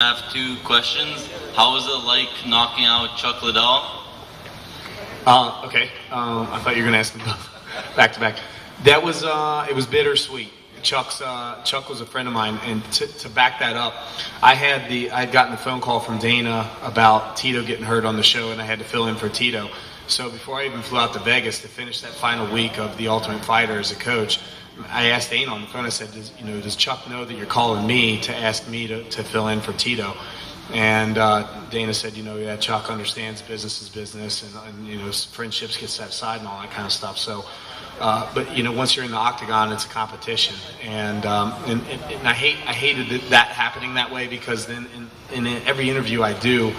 I have two questions. How was it like knocking out Chuck Liddell? Okay. I thought you were going to ask me both back to back. That was it was bittersweet. Chuck was a friend of mine, and to back that up, I'd gotten a phone call from Dana about Tito getting hurt on the show, and I had to fill in for Tito. So before I even flew out to Vegas to finish that final week of The Ultimate Fighter as a coach, I asked Dana on the phone. I said, does Chuck know that you're calling me to ask me to fill in for Tito? And Dana said, yeah, Chuck understands business is business, and friendships get set aside and all that kind of stuff. So, but once you're in the octagon, it's a competition, and I hated that happening that way, because then in every interview I do,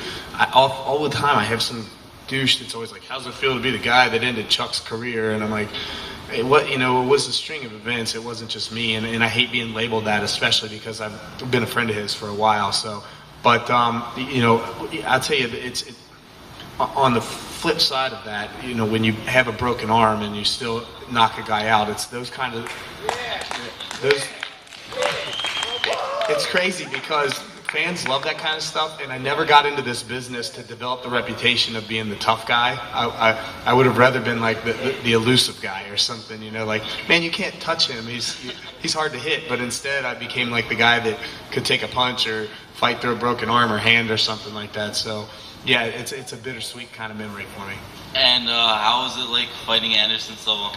all the time I have some douche that's always like, how's it feel to be the guy that ended Chuck's career? And I'm like, it was a string of events. It wasn't just me, and I hate being labeled that, especially because I've been a friend of his for a while. So, but I'll tell you, it's on the flip side of that. When you have a broken arm and you still knock a guy out, it's those kind of those. It's crazy because fans love that kind of stuff, and I never got into this business to develop the reputation of being the tough guy. I would have rather been like the elusive guy or something, like, man, you can't touch him, he's hard to hit. But instead I became like the guy that could take a punch or fight through a broken arm or hand or something like that. So yeah, it's a bittersweet kind of memory for me. And how was it like fighting Anderson Silva?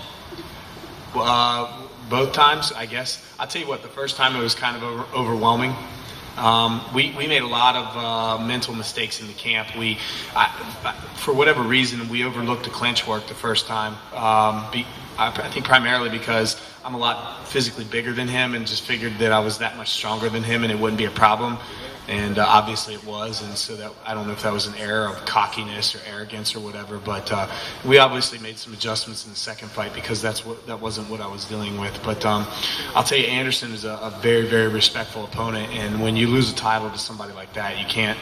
Both times, I guess. I'll tell you what, the first time it was kind of overwhelming. We made a lot of mental mistakes in the camp. For whatever reason, we overlooked the clinch work the first time. I think primarily because I'm a lot physically bigger than him, and just figured that I was that much stronger than him and it wouldn't be a problem. And obviously it was, and so that, I don't know if that was an error of cockiness or arrogance or whatever, but we obviously made some adjustments in the second fight, because that wasn't what I was dealing with. But I'll tell you, Anderson is a very, very respectful opponent, and when you lose a title to somebody like that, you can't.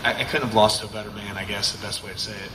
I couldn't have lost to a better man, I guess, the best way to say it.